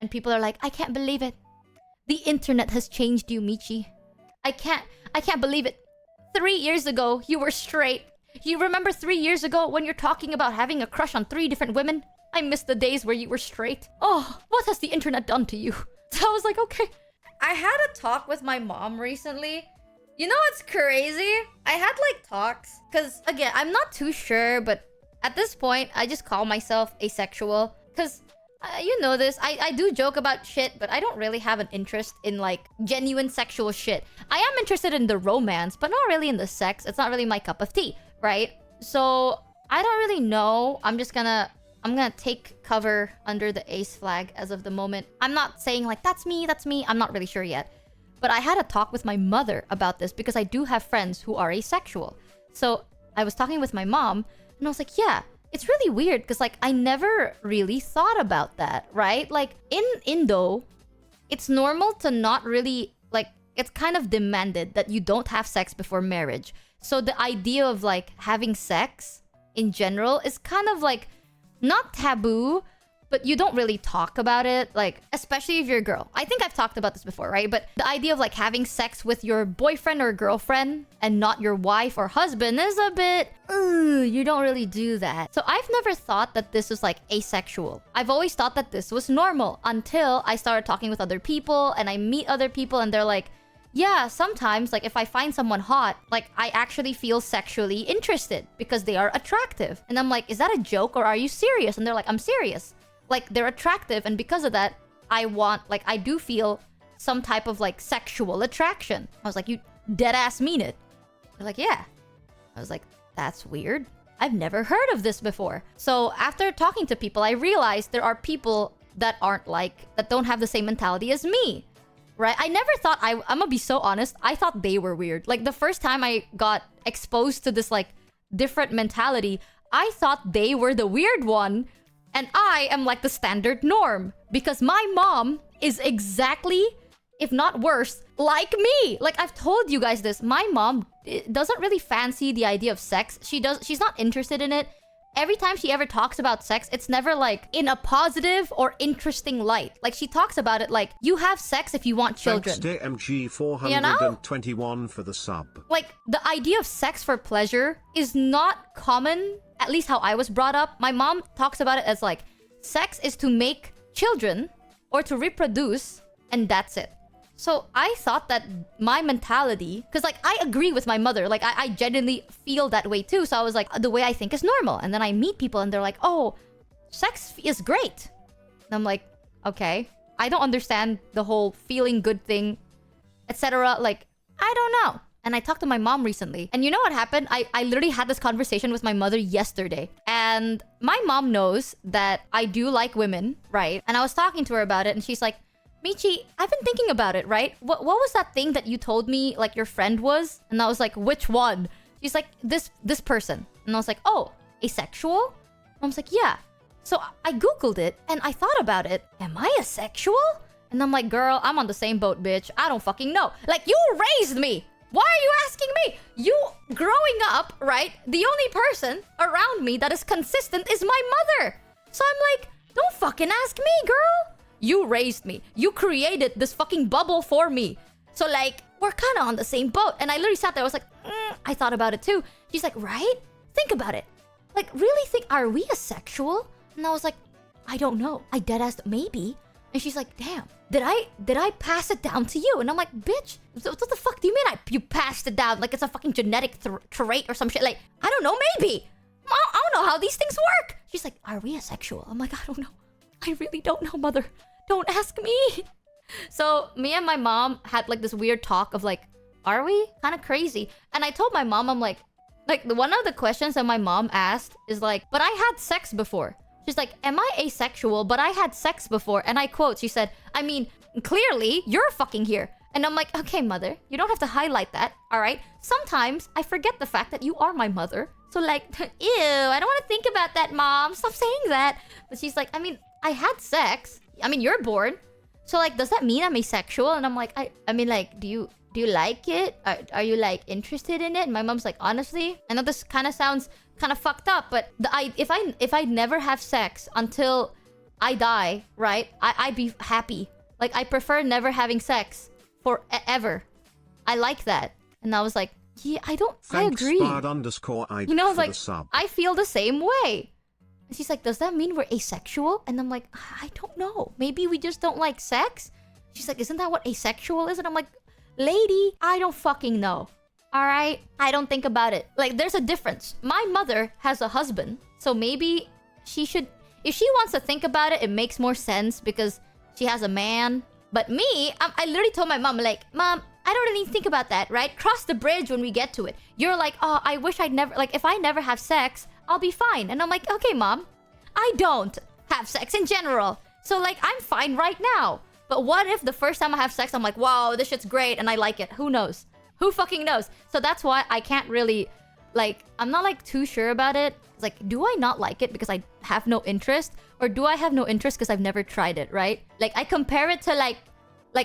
And people are like, I can't believe it. The internet has changed you, Michi. I can't believe it. 3 years ago, you were straight. You remember 3 years ago when you're talking about having a crush on 3 different women? I miss the days where you were straight. Oh, what has the internet done to you? So I was like, okay. I had a talk with my mom recently. You know what's crazy? I had like talks. Because again, I'm not too sure, but at this point, I just call myself asexual. Because you know this, I do joke about shit, but I don't really have an interest in like genuine sexual shit. I am interested in the romance, but not really in the sex. It's not really my cup of tea, right? So I don't really know. I'm gonna take cover under the ace flag as of the moment. I'm not saying like, that's me. I'm not really sure yet. But I had a talk with my mother about this because I do have friends who are asexual. So I was talking with my mom and I was like, yeah, it's really weird because like I never really thought about that, right? Like in Indo, it's normal to not really like, it's kind of demanded that you don't have sex before marriage. So the idea of like having sex in general is kind of like not taboo, but you don't really talk about it, like, especially if you're a girl. I think I've talked about this before, right? But the idea of like having sex with your boyfriend or girlfriend and not your wife or husband is a bit, you don't really do that. So I've never thought that this was like asexual. I've always thought that this was normal until I started talking with other people and I meet other people and they're like, yeah, sometimes like if I find someone hot, like I actually feel sexually interested because they are attractive. And I'm like, is that a joke or are you serious? And they're like, I'm serious. Like they're attractive and because of that, I do feel some type of like sexual attraction. I was like, you dead ass mean it? They're like, yeah. I was like, that's weird. I've never heard of this before. So after talking to people, I realized there are people that don't have the same mentality as me. Right? I never thought, I'm gonna be so honest, I thought they were weird. Like the first time I got exposed to this like different mentality, I thought they were the weird one and I am like the standard norm because my mom is exactly, if not worse, like me. Like I've told you guys this, my mom doesn't really fancy the idea of sex. She's not interested in it. Every time she ever talks about sex, it's never like in a positive or interesting light. Like she talks about it like you have sex if you want children. Thanks DMG 421 for the sub. Like the idea of sex for pleasure is not common, at least how I was brought up. My mom talks about it as like sex is to make children or to reproduce and that's it. So I thought that my mentality, because like I agree with my mother, like I genuinely feel that way too. So I was like, the way I think is normal. And then I meet people and they're like, oh, sex is great. And I'm like, okay, I don't understand the whole feeling good thing, etc. Like, I don't know. And I talked to my mom recently. And you know what happened? I literally had this conversation with my mother yesterday. And my mom knows that I do like women, right? And I was talking to her about it and she's like, Michi, I've been thinking about it, right? What was that thing that you told me, like, your friend was? And I was like, which one? She's like, this person. And I was like, oh, asexual? I was like, yeah. So I Googled it, and I thought about it. Am I asexual? And I'm like, girl, I'm on the same boat, bitch. I don't fucking know. Like, you raised me! Why are you asking me? You, growing up, right? The only person around me that is consistent is my mother. So I'm like, don't fucking ask me, girl. You raised me. You created this fucking bubble for me. So like, we're kind of on the same boat. And I literally sat there. I was like, I thought about it too. She's like, right? Think about it. Like, really think, are we asexual? And I was like, I don't know. I dead asked, maybe. And she's like, damn, did I pass it down to you? And I'm like, bitch, what the fuck do you mean you passed it down? Like it's a fucking genetic trait or some shit. Like, I don't know, maybe. I don't know how these things work. She's like, are we asexual? I'm like, I don't know. I really don't know, mother. Don't ask me. So me and my mom had like this weird talk of like, are we? Kind of crazy. And I told my mom, I'm like one of the questions that my mom asked is like, but I had sex before. She's like, am I asexual? But I had sex before. And I quote, she said, I mean, clearly you're fucking here. And I'm like, okay, mother, you don't have to highlight that. All right. Sometimes I forget the fact that you are my mother. So like, ew, I don't want to think about that, mom. Stop saying that. But she's like, I mean, I had sex. I mean, you're born. So like, does that mean I'm asexual? And I'm like, I mean, like, do you like it? Are you like interested in it? And my mom's like, honestly, I know this kind of sounds kind of fucked up, but if I never have sex until I die, right? I'd be happy. Like, I prefer never having sex forever. I like that. And I was like, yeah, I agree. Spard_ID You know, I was for like, the sub. I feel the same way. And she's like, does that mean we're asexual? And I'm like, I don't know. Maybe we just don't like sex? She's like, isn't that what asexual is? And I'm like, lady, I don't fucking know. Alright? I don't think about it. Like, there's a difference. My mother has a husband. So maybe she should... If she wants to think about it, it makes more sense because she has a man. But me, I literally told my mom, like, Mom, I don't really think about that, right? Cross the bridge when we get to it. You're like, oh, I wish I'd never... Like, if I never have sex, I'll be fine. And I'm like, okay, Mom. I don't have sex in general. So, like, I'm fine right now. But what if the first time I have sex, I'm like, wow, this shit's great and I like it. Who knows? Who fucking knows? So that's why I can't really... Like, I'm not, like, too sure about it. It's like, do I not like it because I have no interest? Or do I have no interest because I've never tried it, right? Like, I compare it to, like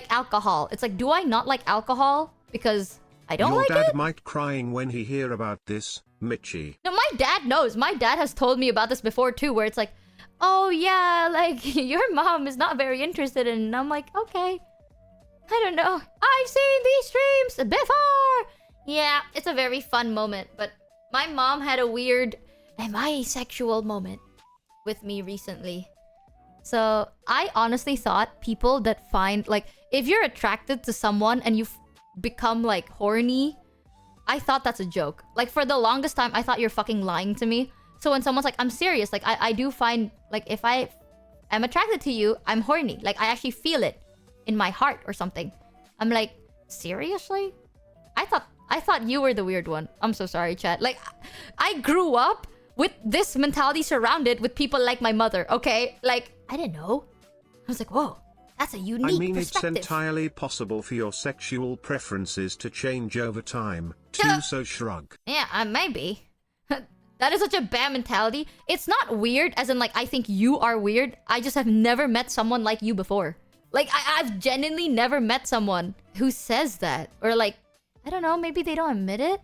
alcohol. It's like, do I not like alcohol because I don't like it? Your dad might crying when he hear about this, Michi. No, my dad knows. My dad has told me about this before too, where it's like, oh yeah, like, your mom is not very interested in... And I'm like, okay. I don't know. I've seen these streams before! Yeah, it's a very fun moment, but my mom had a weird, am I asexual moment with me recently. So, I honestly thought people that find, like, if you're attracted to someone and you become, like, horny, I thought that's a joke. Like, for the longest time, I thought you're fucking lying to me. So when someone's like, I'm serious, like, I do find, like, if I am attracted to you, I'm horny. Like, I actually feel it in my heart or something. I'm like, seriously? I thought you were the weird one. I'm so sorry, chat. Like, I grew up with this mentality surrounded with people like my mother, okay? Like, I didn't know. I was like, whoa, that's a unique perspective. It's entirely possible for your sexual preferences to change over time, so shrug. Yeah, maybe. That is such a bad mentality. It's not weird, as in, like, I think you are weird. I just have never met someone like you before. Like, I've genuinely never met someone who says that. Or, like, I don't know, maybe they don't admit it.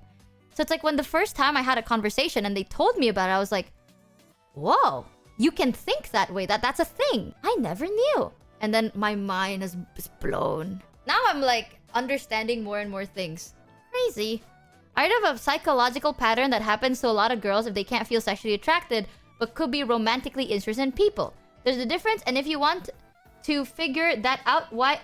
So it's like when the first time I had a conversation and they told me about it, I was like, whoa, you can think that way. That's a thing. I never knew. And then my mind is blown. Now I'm, like, understanding more and more things. Crazy. I heard of a psychological pattern that happens to a lot of girls if they can't feel sexually attracted, but could be romantically interested in people. There's a difference, and if you want to figure that out, why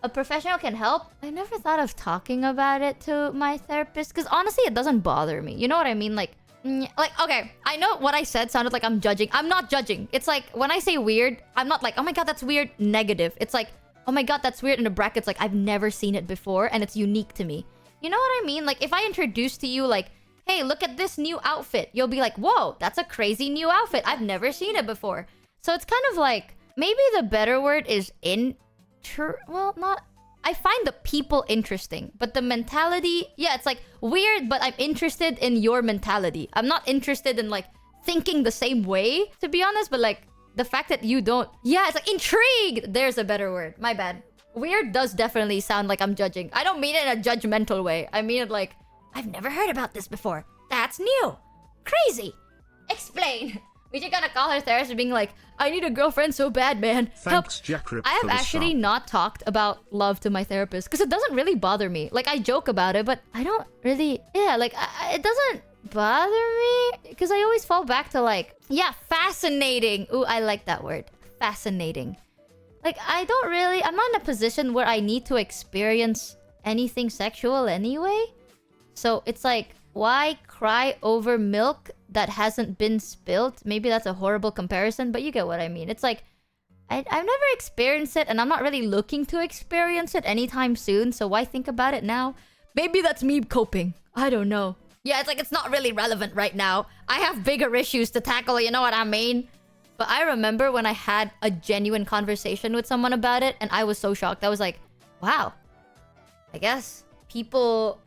a professional can help. I never thought of talking about it to my therapist, because honestly, it doesn't bother me. You know what I mean? Like, okay, I know what I said sounded like I'm judging. I'm not judging. It's like, when I say weird, I'm not like, oh my god, that's weird, negative. It's like, oh my god, that's weird, in the brackets, like, I've never seen it before, and it's unique to me. You know what I mean? Like, if I introduce to you, like, hey, look at this new outfit, you'll be like, whoa, that's a crazy new outfit. I've never seen it before. So it's kind of like, maybe the better word is well, not... I find the people interesting, but the mentality... Yeah, it's like, weird, but I'm interested in your mentality. I'm not interested in, like, thinking the same way, to be honest, but, like, the fact that you don't... Yeah, it's like, intrigue! There's a better word. My bad. Weird does definitely sound like I'm judging. I don't mean it in a judgmental way. I mean it like, I've never heard about this before. That's new. Crazy. Explain. We just gonna call her therapist being like, I need a girlfriend so bad, man. Thanks, Jackrip. I have actually not talked about love to my therapist because it doesn't really bother me. Like, I joke about it, but I don't really... Yeah, like, it doesn't bother me because I always fall back to, like, yeah, fascinating. Ooh, I like that word. Fascinating. Like, I'm not in a position where I need to experience anything sexual anyway. So it's like, why cry over milk that hasn't been spilled? Maybe that's a horrible comparison, but you get what I mean. It's like, I've never experienced it, and I'm not really looking to experience it anytime soon, so why think about it now? Maybe that's me coping. I don't know. Yeah, it's like, it's not really relevant right now. I have bigger issues to tackle, you know what I mean? But I remember when I had a genuine conversation with someone about it, and I was so shocked. I was like, wow. I guess people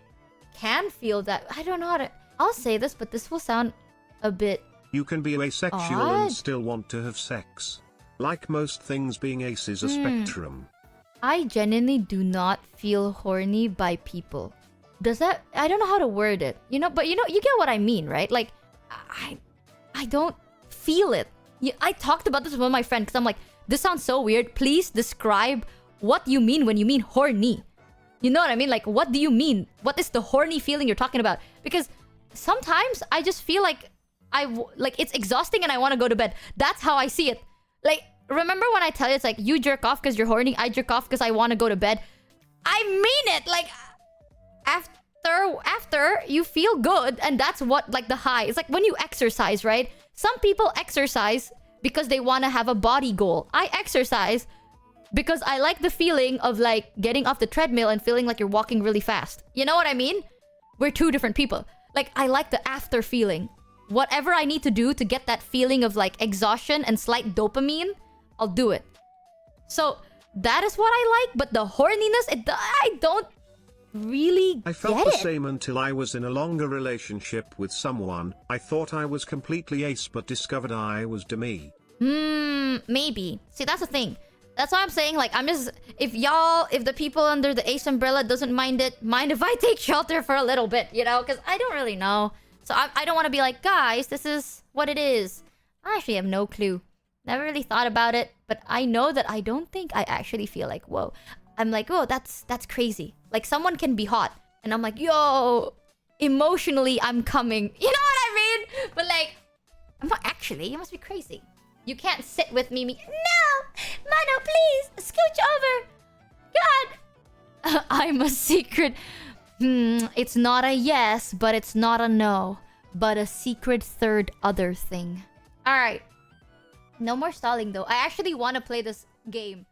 can feel that. I don't know how to... I'll say this, but this will sound a bit... You can be asexual odd. And still want to have sex. Like most things, being ace is a spectrum. I genuinely do not feel horny by people. Does that... I don't know how to word it. You know, but you know, you get what I mean, right? Like, I don't feel it. Yeah, I talked about this with my friend because I'm like, this sounds so weird. Please describe what you mean when you mean horny. You know what I mean? Like, what do you mean? What is the horny feeling you're talking about? Because sometimes I just feel like it's exhausting and I want to go to bed. That's how I see it. Like, remember when I tell you it's like you jerk off because you're horny, I jerk off because I want to go to bed. I mean it. Like, after you feel good, and that's what, like, the high. It's like when you exercise, right? Some people exercise because they want to have a body goal. I exercise because I like the feeling of, like, getting off the treadmill and feeling like you're walking really fast. You know what I mean? We're two different people. Like, I like the after feeling. Whatever I need to do to get that feeling of, like, exhaustion and slight dopamine, I'll do it. So, that is what I like. But the horniness, I don't really I felt get the it. same until I was in a longer relationship with someone. I thought I was completely ace but discovered I was demi. Maybe. See, that's the thing. That's why I'm saying, like, I'm just... If the people under the ace umbrella doesn't mind if I take shelter for a little bit, you know? Because I don't really know. So I don't want to be like, guys, this is what it is. I actually have no clue. Never really thought about it. But I know that I don't think I actually feel like, whoa. I'm like, whoa, that's crazy. Like, someone can be hot. And I'm like, yo, emotionally, I'm coming. You know what I mean? But, like, I'm not actually. You must be crazy. You can't sit with me. No! Mano, please! Scooch over! God! I'm a secret... it's not a yes, but it's not a no. But a secret third other thing. Alright. No more stalling, though. I actually want to play this game.